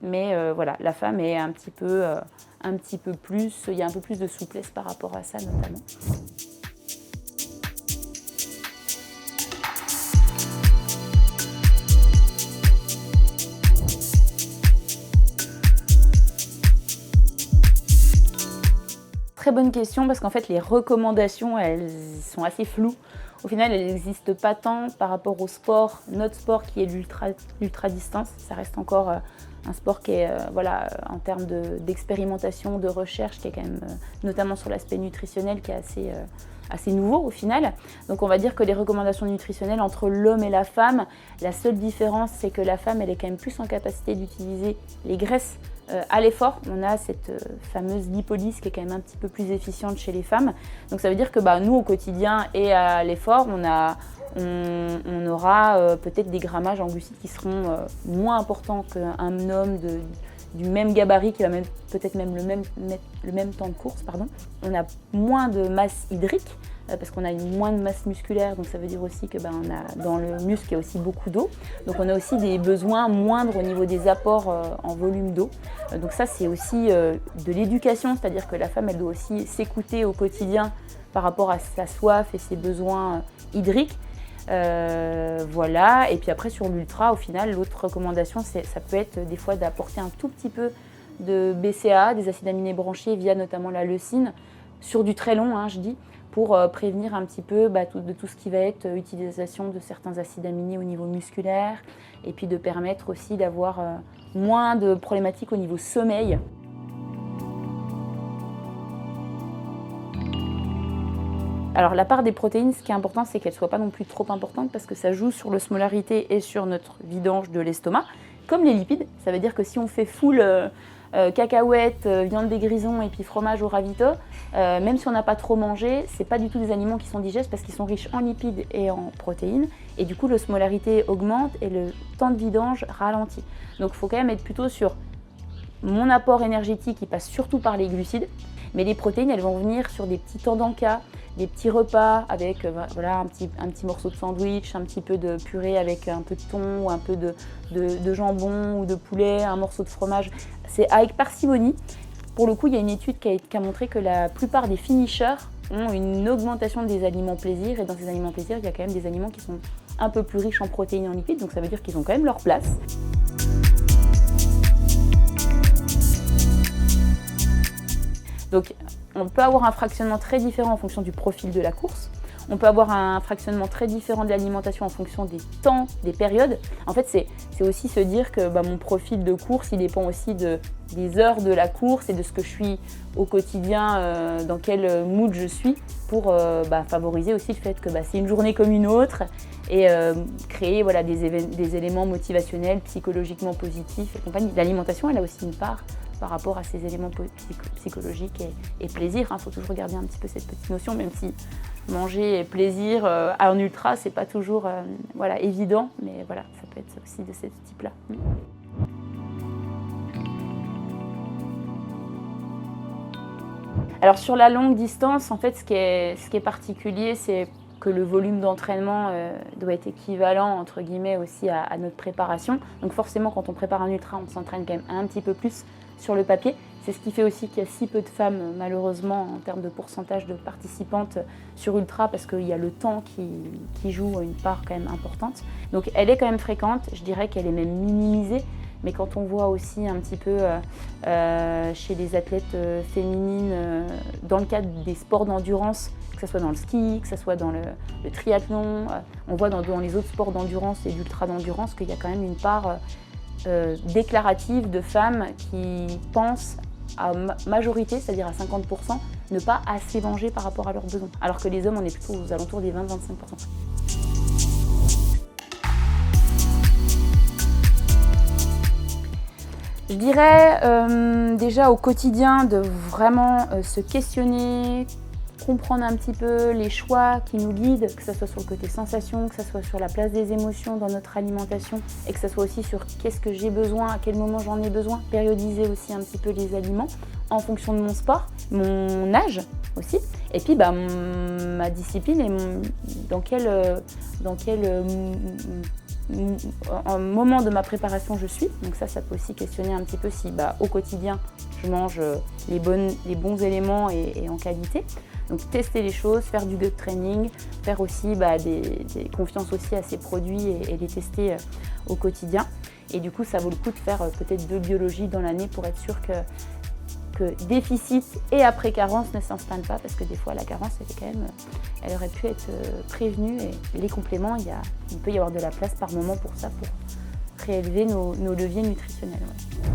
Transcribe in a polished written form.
mais voilà, la femme est un petit peu plus, il y a un peu plus de souplesse par rapport à ça notamment. Très bonne question parce qu'en fait les recommandations elles sont assez floues. Au final elles n'existent pas tant par rapport au sport, notre sport qui est l'ultra distance. Ça reste encore un sport qui est voilà, en termes d'expérimentation, de recherche, qui est quand même notamment sur l'aspect nutritionnel qui est assez nouveau au final. Donc on va dire que les recommandations nutritionnelles entre l'homme et la femme, la seule différence c'est que la femme elle est quand même plus en capacité d'utiliser les graisses à l'effort. On a cette fameuse lipolyse qui est quand même un petit peu plus efficiente chez les femmes. Donc ça veut dire que nous au quotidien et à l'effort, on aura peut-être des grammages en glucides qui seront moins importants qu'un homme du même gabarit qui va peut-être même le même temps de course. Pardon. On a moins de masse hydrique parce qu'on a moins de masse musculaire, donc ça veut dire aussi que on a dans le muscle il y a aussi beaucoup d'eau. Donc on a aussi des besoins moindres au niveau des apports en volume d'eau. Donc ça c'est aussi de l'éducation, c'est-à-dire que la femme elle doit aussi s'écouter au quotidien par rapport à sa soif et ses besoins hydriques. Voilà, et puis après sur l'ultra, au final, l'autre recommandation, ça peut être des fois d'apporter un tout petit peu de BCAA, des acides aminés branchés via notamment la leucine, sur du très long, je dis, pour prévenir un petit peu de tout ce qui va être utilisation de certains acides aminés au niveau musculaire, et puis de permettre aussi d'avoir moins de problématiques au niveau sommeil. Alors la part des protéines, ce qui est important, c'est qu'elle ne soit pas non plus trop importante parce que ça joue sur l'osmolarité et sur notre vidange de l'estomac. Comme les lipides, ça veut dire que si on fait full cacahuètes, viande des grisons et puis fromage au ravito, même si on n'a pas trop mangé, c'est pas du tout des aliments qui sont digestes parce qu'ils sont riches en lipides et en protéines. Et du coup, l'osmolarité augmente et le temps de vidange ralentit. Donc il faut quand même être plutôt sur mon apport énergétique qui passe surtout par les glucides. Mais les protéines, elles vont venir sur des petits temps d'encas, des petits repas avec voilà, un petit morceau de sandwich, un petit peu de purée avec un peu de thon ou un peu de jambon ou de poulet, un morceau de fromage. C'est avec parcimonie. Pour le coup, il y a une étude qui a montré que la plupart des finishers ont une augmentation des aliments plaisir. Et dans ces aliments plaisir, il y a quand même des aliments qui sont un peu plus riches en protéines et en lipides. Donc ça veut dire qu'ils ont quand même leur place. Donc, on peut avoir un fractionnement très différent en fonction du profil de la course. On peut avoir un fractionnement très différent de l'alimentation en fonction des temps, des périodes. En fait, c'est aussi se dire que mon profil de course, il dépend aussi des heures de la course et de ce que je suis au quotidien, dans quel mood je suis, pour favoriser aussi le fait que c'est une journée comme une autre et créer voilà, des éléments motivationnels, psychologiquement positifs et compagnie. L'alimentation, elle a aussi une part par rapport à ces éléments psychologiques et plaisir. Il faut toujours garder un petit peu cette petite notion, même si manger et plaisir en ultra, c'est pas toujours voilà, évident, mais voilà, ça peut être aussi de ce type-là. Alors sur la longue distance, en fait, ce qui est particulier, c'est que le volume d'entraînement doit être équivalent entre guillemets aussi à notre préparation. Donc forcément, quand on prépare un ultra, on s'entraîne quand même un petit peu plus sur le papier. C'est ce qui fait aussi qu'il y a si peu de femmes, malheureusement, en termes de pourcentage de participantes sur ultra, parce qu'il y a le temps qui joue une part quand même importante. Donc elle est quand même fréquente, je dirais qu'elle est même minimisée. Mais quand on voit aussi un petit peu chez les athlètes féminines, dans le cadre des sports d'endurance, que ce soit dans le ski, que ce soit dans le triathlon, on voit dans les autres sports d'endurance et d'ultra d'endurance qu'il y a quand même une part déclarative de femmes qui pensent à majorité, c'est-à-dire à 50%, ne pas assez manger par rapport à leurs besoins. Alors que les hommes, on est plutôt aux alentours des 20-25%. Je dirais déjà au quotidien de vraiment se questionner, comprendre un petit peu les choix qui nous guident, que ce soit sur le côté sensation, que ce soit sur la place des émotions dans notre alimentation et que ce soit aussi sur qu'est-ce que j'ai besoin, à quel moment j'en ai besoin, périodiser aussi un petit peu les aliments en fonction de mon sport, mon âge aussi, et puis ma discipline et dans quel en moment de ma préparation je suis. Donc ça peut aussi questionner un petit peu si au quotidien je mange les bons éléments et en qualité. Donc tester les choses, faire du gut training, faire aussi des confiance aussi à ces produits et les tester au quotidien. Et du coup ça vaut le coup de faire peut-être 2 biologies dans l'année pour être sûr que déficit et après carence ne s'installent pas, parce que des fois la carence elle aurait pu être prévenue, et les compléments, il peut y avoir de la place par moment pour ça, pour réélever nos leviers nutritionnels. Ouais.